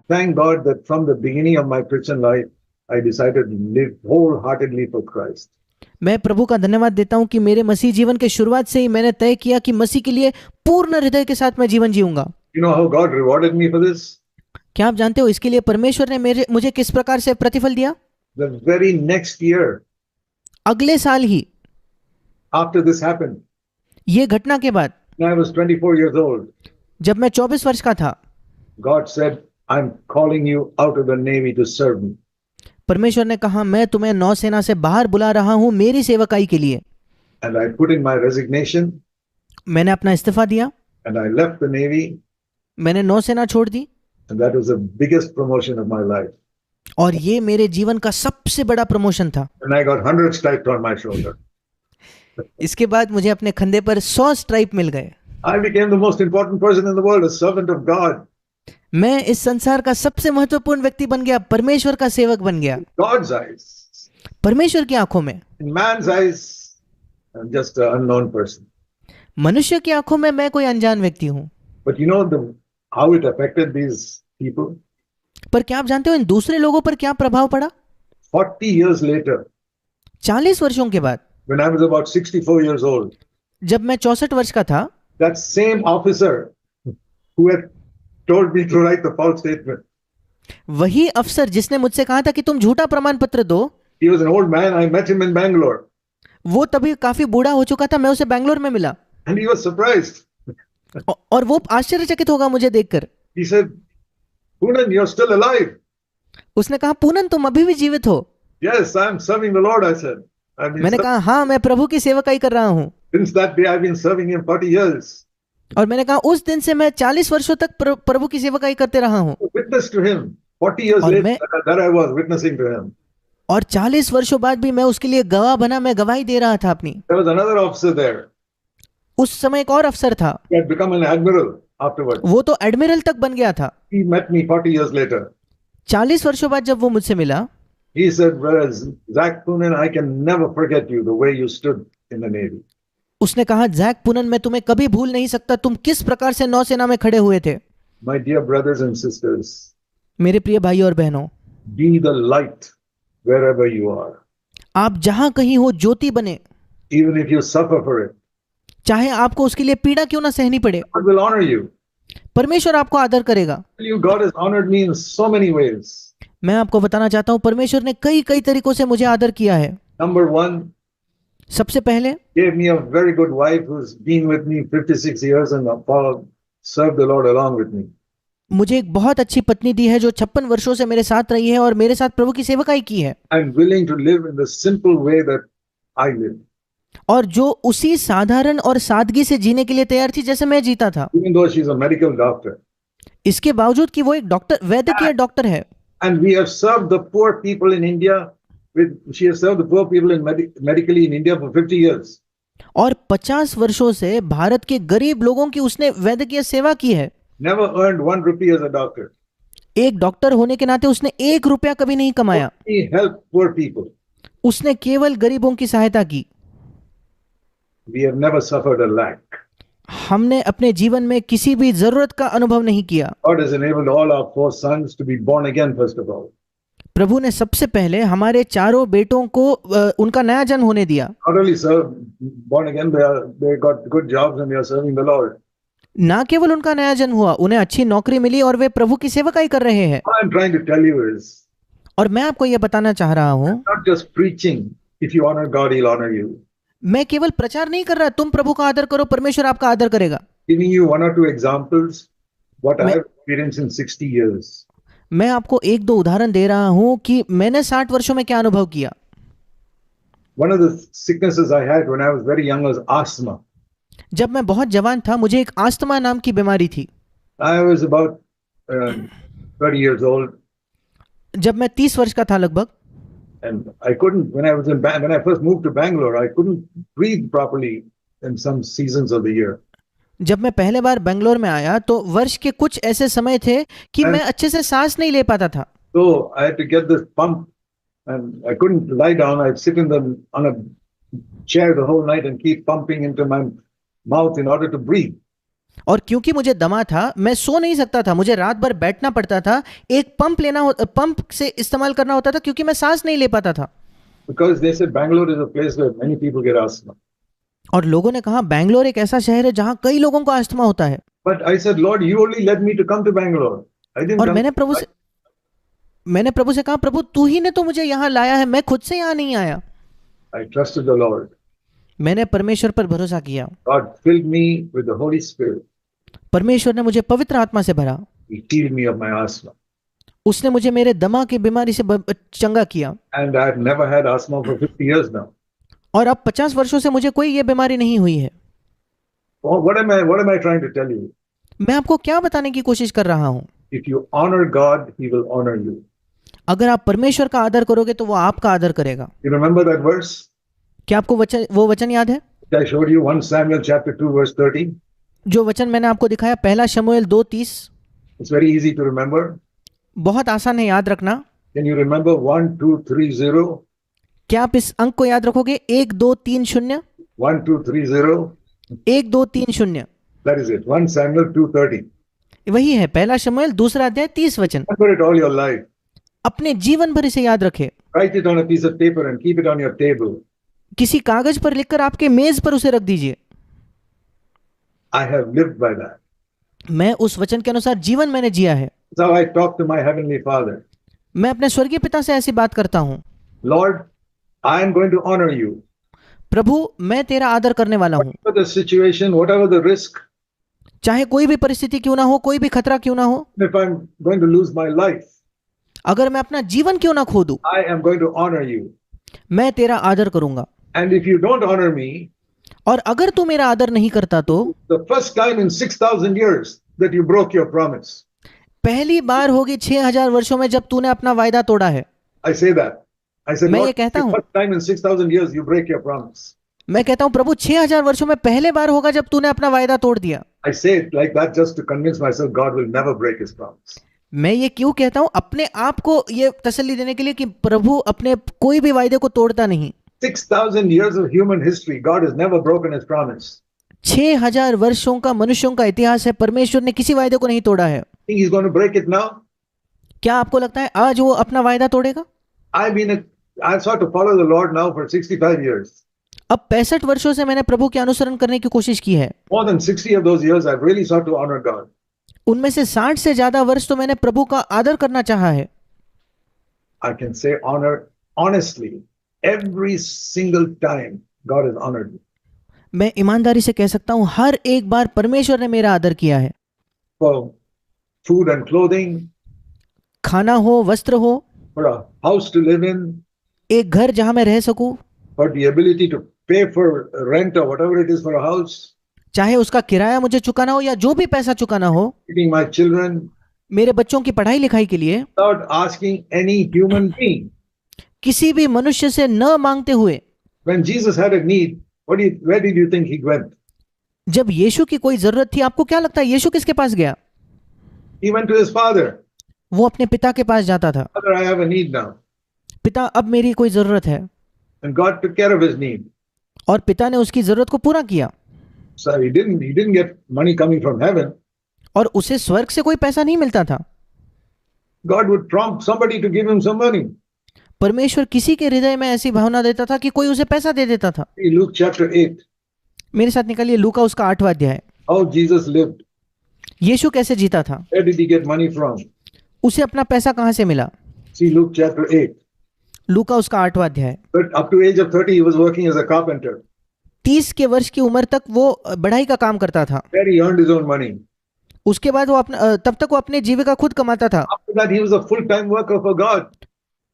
thank God that from the beginning of my Christian life, I decided to live wholeheartedly for Christ. मैं प्रभु का धन्यवाद देता हूं कि मेरे मसीह जीवन के शुरुआत से ही मैंने तय किया कि मसीह के लिए पूर्ण हृदय के साथ मैं जीवन जीऊंगा। You know how God rewarded me for this? क्या आप जानते हो इसके लिए परमेश्वर ने मुझे किस प्रकार से प्रतिफल दिया? The very next year, अगले साल ही, after this happened, ये घटना के बाद, when I was 24 years old, जब मैं 24 वर्ष का था, God said, I'm calling you out of the Navy to serve me. परमेश्वर ने कहा मैं तुम्हें नौसेना से बाहर बुला रहा हूं मेरी सेवकाई के लिए। And I put in my resignation मैंने अपना इस्तीफा दिया, and I left the Navy, मैंने नौसेना छोड़ दी, and that was the biggest promotion of my life. और ये मेरे जीवन का सबसे बड़ा प्रमोशन था। And I got 100 stripes on my shoulder. इसके बाद मुझे अपने कंधे पर 100 स्ट्राइप मिल गए। I became the most important person in the world, a servant of God. मैं इस संसार का सबसे महत्वपूर्ण व्यक्ति बन गया, परमेश्वर का सेवक बन गया। God's eyes. परमेश्वर की आंखों में, In man's eyes, I'm just an unknown person. मनुष्य की आंखों में मैं कोई अनजान व्यक्ति हूं। But you know how it affected these people? पर क्या आप जानते हो इन दूसरे लोगों पर क्या प्रभाव पड़ा? 40 years later, 40 वर्षों के बाद, when I was about 64 years old, जब मैं 64 वर्ष का था, that same officer who had told me to write the false statement, वही अफसर जिसने मुझसे कहा था कि तुम झूठा प्रमाण पत्र दो, he was an old man. I met him in Bangalore. वो तभी काफी बूढ़ा हो चुका था। मैं उसे बेंगलोर में मिला And he was surprised. और वो आश्चर्यचकित होगा मुझे देखकर। He said, Poonan, you're still alive. उसने कहा पूनन तुम अभी भी जीवित हो? Yes, I'm serving the Lord, I said. I've been मैंने कहा हाँ मैं प्रभु की सेवकाई कर रहा हूँ। Since that day, I've been serving him 40 years. और मैंने कहा उस दिन से मैं 40 वर्षों तक प्रभु की सेवकाई करते रहा हूँ। Witness to him. 40 years और later, that I was witnessing to him. और 40 वर्षों बाद भी मैं उसके लिए गवाह बना, मैं गवाही दे रहा था अपनी। There was another officer there. उस समय एक और अफसर था, He had become an admiral afterwards. वो तो एडमिरल तक बन गया था। He met me 40 years later. 40 वर्षों बाद जब वो मुझसे मिला, He said, well, Zach Poonan, I can never forget you, the way you stood in the Navy. उसने कहा जैक पूनन मैं तुम्हें कभी भूल नहीं सकता, तुम किस प्रकार से नौसेना में खड़े हुए थे। My dear brothers and sisters, मेरे प्रिय भाइयों और बहनों, be the light wherever you are. आप जहां कहीं हो ज्योति बने, Even if you suffer for it, चाहे आपको उसके लिए पीड़ा क्यों ना सहनी पड़े। God will honor you. परमेश्वर आपको आदर करेगा। God has honored me in so many ways. मैं आपको बताना चाहता हूं परमेश्वर ने कई कई तरीकों से मुझे आदर किया है। Number one, सबसे पहले gave me a very good wife who's been with me 56 years and served the Lord along with me. मुझे एक बहुत अच्छी पत्नी दी है जो 56 वर्षों से मेरे साथ रही है और मेरे साथ प्रभु की सेवकाई की है। I'm willing to live in the simple way that I live. और जो उसी साधारण और सादगी से जीने के लिए तैयार थी जैसे मैं जीता था। Even though she's a medical doctor. इसके बावजूद कि वो एक डॉक्टर, वैद्यकीय डॉक्टर है। And we have served the poor people in India. She has served the poor people medically in India for 50 years. और 50 वर्षों से भारत के गरीब लोगों की उसने वैद्यकीय सेवा की है। Never earned 1 rupee as a doctor. एक डॉक्टर होने के नाते उसने 1 रुपया कभी नहीं कमाया। He helped poor people. उसने केवल गरीबों की सहायता की। We have never suffered a lack. हमने अपने जीवन में किसी भी जरूरत का अनुभव नहीं किया। God has enabled all our 4 sons to be born again first of all. प्रभु ने सबसे पहले हमारे चारों बेटों को उनका नया जन्म होने दिया। Not only born again, they got good jobs and they are serving the Lord. ना केवल उनका नया जन्म हुआ, उन्हें अच्छी नौकरी मिली और वे प्रभु की सेवकाई कर रहे हैं। What I'm trying to tell you is, और मैं आपको यह बताना चाह रहा हूँ, not just preaching. If you honor God, He'll honor you. मैं केवल प्रचार नहीं कर रहा, तुम प्रभु का आदर करो, परमेश्वर आपका आदर करेगा। Giving you 1 or 2 examples, what I have experienced in 60 years. मैं आपको 1-2 उदाहरण दे रहा हूं कि मैंने 60 वर्षों में क्या अनुभव किया। One of the sicknesses I had when I was very young was asthma. जब मैं बहुत जवान था मुझे एक अस्थमा नाम की बीमारी थी। I was about 30 years old. जब मैं 30 वर्ष का था लगभग, and I couldn't, when I first moved to Bangalore, I couldn't breathe properly in some seasons of the year. जब मैं पहले बार बेंगलोर में आया तो वर्ष के कुछ ऐसे समय थे कि मैं अच्छे से सांस नहीं ले पाता था। So I had to get this pump and I couldn't lie down. I'd sit on a chair the whole night and keep pumping into my mouth in order to breathe. और क्योंकि मुझे दमा था, मैं सो नहीं सकता था, मुझे रात भर बैठना पड़ता था, एक पंप से इस्तेमाल करना होता था क्योंकि मैं सांस नहीं ले पाता था। Because they said Bangalore is a place where many people get asthma. और लोगों ने कहा बैंगलोर एक ऐसा शहर है जहां कई लोगों को अस्थमा होता है। But I said, Lord, you only led me to come to Bangalore. I didn't और come. मैंने प्रभु से कहा, प्रभु तू ही ने तो मुझे यहाँ लाया है, मैं खुद से यहाँ नहीं आया। I trusted the Lord. मैंने परमेश्वर पर भरोसा किया। God filled me with the Holy Spirit. परमेश्वर ने मुझे पवित्र आत्मा से भरा। He healed me of my asthma. उसने मुझे मेरे दमा की बीमारी से चंगा किया। And I've never had asthma for 50 years now. और अब 50 वर्षों से मुझे कोई ये बीमारी नहीं हुई है। What am I trying to tell you? मैं आपको क्या बताने की कोशिश कर रहा हूँ? If you honor God, He will honor you. अगर आप परमेश्वर का आदर करोगे तो वो आपका आदर करेगा। You remember that verse? क्या आपको वो वचन याद है? I showed you 1 Samuel chapter 2 verse 30. जो वचन मैंने आपको दिखाया, पहला शमूएल 2:30। It's very easy to remember. बहुत आसान है याद रखना। Can you remember 1 2 3 0? क्या आप इस अंक को याद रखोगे? 1 2 3 0। 1 2 3 0. 1 2 3 0। That is it. 1 Samuel 2:30. वही है पहला शमूएल 2 अध्याय 30 वचन। Remember it all your life. अपने जीवन भर इसे याद रखे। Write it on a piece of paper and keep it on your table. किसी कागज पर लिखकर आपके मेज पर उसे रख दीजिए। I have lived by that. मैं उस वचन के अनुसार जीवन मैंने जिया है। That's how I talk to my heavenly Father. मैं अपने स्वर्गीय पिता से ऐसी बात करता हूँ। Lord, I am going to honor you. प्रभु मैं तेरा आदर करने वाला हूँ। Whatever the situation, whatever the risk, चाहे कोई भी परिस्थिति क्यों ना हो, कोई भी खतरा क्यों ना हो, if I'm going to lose my life, अगर मैं अपना जीवन क्यों ना खो दूं, I am going to honor you. मैं तेरा आदर करूंगा। And if you don't honor me, और अगर तू मेरा आदर नहीं करता तो the first time in 6,000 years that you broke your promise. पहली बार होगी 6000 वर्षों में जब तूने अपना वायदा तोड़ा है। I say that. I said, मैं Lord, ये कहता the हूँ। first time in 6,000 years you break your promise. मैं कहता हूँ प्रभु 6000 वर्षों में पहले बार होगा जब तूने अपना वायदा तोड़ दिया। I say it like that just to convince myself God will never break his promise. मैं ये क्यों कहता हूँ? अपने आप को ये तसल्ली देने के लिए कि प्रभु अपने कोई भी वायदे को तोड़ता नहीं। 6,000 years of human history, God has never broken his promise. 6000 वर्षों का मनुष्यों का इतिहास है, परमेश्वर ने किसी वायदे को नहीं तोड़ा है। Think he's going to break it now? क्या आपको लगता है आज वो अपना वायदा तोड़ेगा? I've sought to follow the Lord now for 65 years. अब 65 वर्षों से मैंने प्रभु के अनुसरण करने की कोशिश की है। More than 60 of those years, I've really sought to honor God. उनमें से 60 से ज्यादा वर्ष तो मैंने प्रभु का आदर करना चाहा है। I can say honor honestly. Every single time God has honored me. मैं ईमानदारी से कह सकता हूँ हर एक बार परमेश्वर ने मेरा आदर किया है। For food and clothing, खाना हो, वस्त्र हो, for a house to live in, एक घर जहां मैं रह सकूं, for the ability to pay for rent or whatever it is for a house, चाहे उसका किराया मुझे चुकाना हो या जो भी पैसा चुकाना हो, feeding my children, मेरे बच्चों की पढ़ाई लिखाई के लिए, without asking any human being. किसी भी मनुष्य से न मांगते हुए। When Jesus had a need, where did you think he went? जब यीशु की कोई जरूरत थी, आपको क्या लगता है यीशु किसके पास गया? He went to his father. वो अपने पिता के पास जाता था। Father, I have a need now. पिता अब मेरी कोई जरूरत है। And God took care of his need. और पिता ने उसकी जरूरत को पूरा किया। So he didn't get money coming from heaven. और उसे स्वर्ग से कोई पैसा नहीं मिलता था। God would prompt somebody to give him some money. परमेश्वर किसी के हृदय में ऐसी भावना देता था कि कोई उसे पैसा दे देता था। Luke chapter 8. मेरे साथ निकालिए लूका उसका 8वां अध्याय। How Jesus lived. यीशु कैसे जीता था? Where did he get money from? उसे अपना पैसा कहां से मिला? See Luke chapter 8. लूका उसका 8वां अध्याय। But up to age of 30, he was working as a carpenter. 30 के वर्ष की उम्र तक वो बढ़ाई का काम करता था। There he earned his own money. उसके बाद वो अपना तब तक वो अपने जीविका खुद कमाता था। After that, he was a full-time worker for God.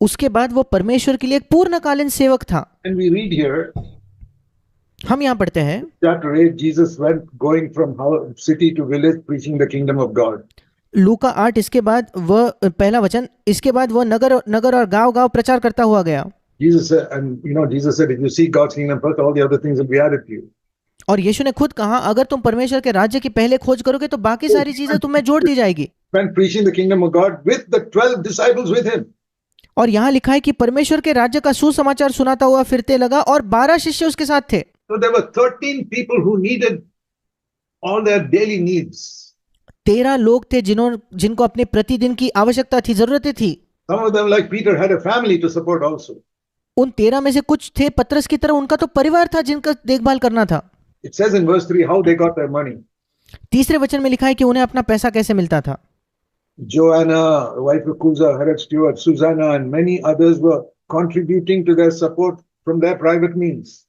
उसके बाद वो परमेश्वर के लिए एक पूर्णकालीन सेवक था। And we read here, हम यहाँ पढ़ते हैं chapter 8, Jesus went going from city to village preaching the kingdom of God. लूका 8 इसके बाद वह पहला वचन, इसके बाद वह नगर और गांव प्रचार करता हुआ गया। Jesus said, if you seek God's kingdom first, all the other things will be added to you. और यीशु ने खुद कहा अगर तुम परमेश्वर के राज्य की पहले खोज करोगे तो बाकी सारी चीजें तुम्हें जोड़ दी जाएगी। Went preaching the kingdom of God with the 12 disciples with him. और यहाँ लिखा है कि परमेश्वर के राज्य का सुसमाचार सुनाता हुआ फिरते लगा और 12 शिष्य उसके साथ थे। So there were 13 people who needed all their daily needs. 13 लोग थे जिनको अपने प्रतिदिन की आवश्यकता थी, जरूरतें थी। Some of them, like Peter, had a family to support also. उन 13 में से कुछ थे पतरस की तरह, उनका तो परिवार था जिनका देखभाल करना था। It says in verse 3 how they got their money. तीसरे वचन में लिखा है कि उन्हें अपना पैसा कैसे मिलता था। Joanna, the wife of Cusa, Herod Stewart, Susanna, and many others were contributing to their support from their private means.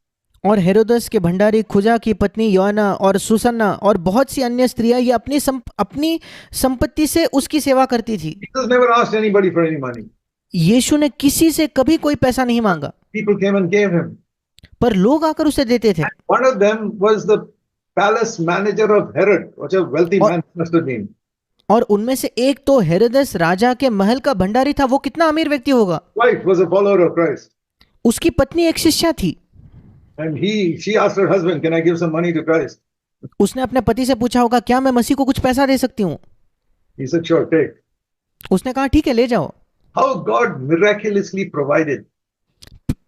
और हेरोदस के भंडारी खुजा की पत्नी योआना और सुसन्ना और बहुत सी अन्य स्त्रियां ये अपनी संपत्ति से उसकी सेवा करती थी। Jesus never asked anybody for any money. यीशु ने किसी से कभी कोई पैसा नहीं मांगा, People came and gave him. पर लोग आकर उसे देते थे। One of them was the palace manager of Herod, which a wealthy man must have been. और उनमें से एक तो हेरोदस राजा के महल का भंडारी था। वो कितना अमीर व्यक्ति होगा। Wife was a follower of Christ. उसकी पत्नी एक शिष्या थी। And she asked her husband, can I give some money to Christ? उसने अपने पति से पूछा होगा, क्या मैं मसीह को कुछ पैसा दे सकती हूँ? He said, sure, take. उसने कहा ठीक है, ले जाओ। How God miraculously provided.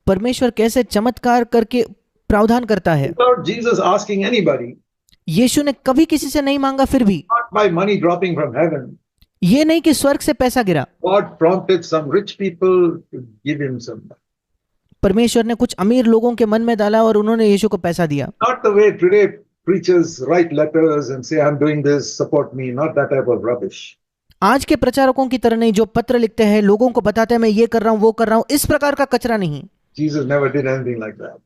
परमेश्वर कैसे चमत्कार करके प्रावधान करता है। Without Jesus asking anybody, यीशु ने कभी किसी से नहीं मांगा, फिर भी not by money dropping from heaven, ये नहीं कि स्वर्ग से पैसा गिरा। God prompted some rich people to give him some. परमेश्वर ने कुछ अमीर लोगों के मन में डाला और उन्होंने यीशु को पैसा दिया। Not the way today preachers write letters and say, I'm doing this, support me. Not that type of rubbish. आज के प्रचारकों की तरह नहीं, जो पत्र लिखते हैं, लोगों को बताते हैं मैं ये कर रहा हूँ, वो कर रहा हूँ, इस प्रकार का कचरा नहीं। Jesus never did anything like that.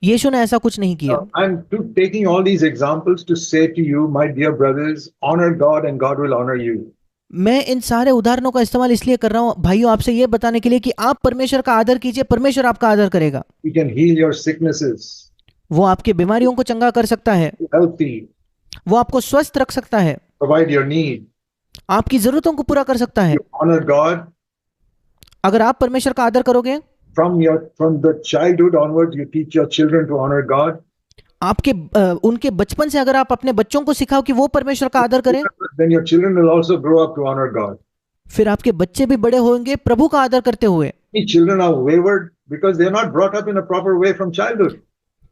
यीशु ने ऐसा कुछ नहीं किया। I'm taking all these examples to say to you, my dear brothers, honor God and God will honor you. मैं इन सारे उदाहरणों का इस्तेमाल इसलिए कर रहा हूँ भाइयों, आपसे ये बताने के लिए कि आप परमेश्वर का आदर कीजिए, परमेश्वर आपका आदर करेगा। He can heal your sicknesses, वो आपकी बीमारियों को चंगा कर सकता है, help thee, वो आपको स्वस्थ रख सकता है, provide your need. आपकी जरूरतों को पूरा कर सकता है। You honor God अगर आप परमेश्वर का आदर करोगे, from the childhood onwards, you teach your children to honor God. उनके बचपन से अगर आप अपने बच्चों को सिखाओ कि वो परमेश्वर का आदर करें, Then your children will also grow up to honor God. फिर आपके बच्चे भी बड़े होंगे प्रभु का आदर करते हुए। Many children are wayward because they are not brought up in a proper way from childhood.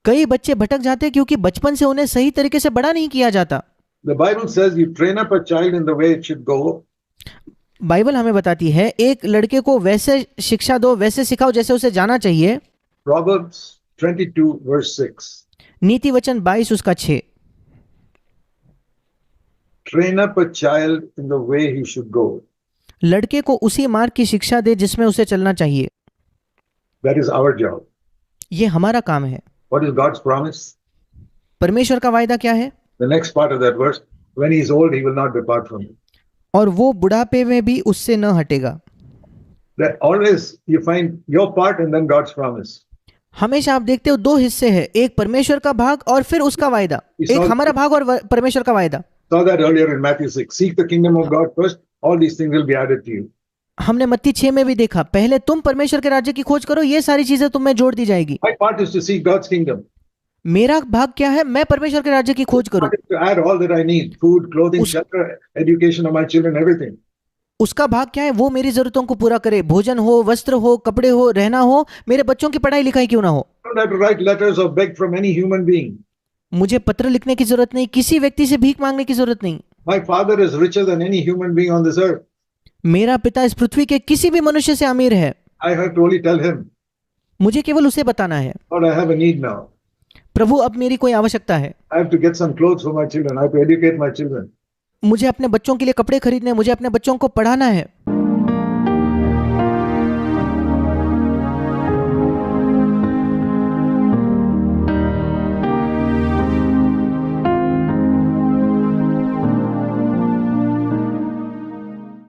कई बच्चे भटक जाते हैं क्योंकि बचपन से उन्हें सही तरीके से बड़ा नहीं किया जाता। The Bible says you train up a child in the way it should go. Bible हमें बताती है एक लड़के को वैसे शिक्षा दो, वैसे सिखाओ जैसे उसे जाना चाहिए। Proverbs 22 verse 6. नीति वचन 22 उसका 6। Train up a child in the way he should go. लड़के को उसी मार्ग की शिक्षा दे जिसमें उसे चलना चाहिए। That is our job. ये हमारा काम है। What is God's promise? परमेश्वर का वायदा क्या है? The next part of that verse, when he is old, he will not depart from it. और वो बुढ़ापे में भी उससे न हटेगा। That always you find your part and then God's promise. हमेशा आप देखते हो दो हिस्से हैं, एक परमेश्वर का भाग और फिर उसका वायदा। एक हमारा भाग और परमेश्वर का वायदा। Saw that earlier in Matthew 6. Seek the kingdom of God first. All these things will be added to you. हमने मत्ती 6 में भी देखा, पहले तुम परमेश्वर के राज्य की खोज करो, ये सारी चीजें तुम्हें जोड़ दी जाएगी। My part is to seek God's kingdom. मेरा भाग क्या है? मैं परमेश्वर के राज्य की खोज करूं। To add all that I need: food, clothing, shelter, education of my children, everything. उसका भाग क्या है? वो मेरी जरूरतों को पूरा करे, भोजन हो, वस्त्र हो, कपड़े हो, रहना हो, मेरे बच्चों की पढ़ाई लिखाई क्यों ना हो। I don't have to write letters or beg from any human being. मुझे पत्र लिखने की जरूरत नहीं, किसी व्यक्ति से भीख मांगने की जरूरत नहीं। My Father is richer than any human being on this earth. मेरा पिता इस पृथ्वी के किसी भी मनुष्य से अमीर है। I have to only tell him, मुझे केवल उसे बताना है, Lord, I have a need now. प्रभु अब मेरी कोई आवश्यकता है। I have to get some clothes for my children. I have to educate my children. मुझे अपने बच्चों के लिए कपड़े खरीदने, मुझे अपने बच्चों को पढ़ाना है।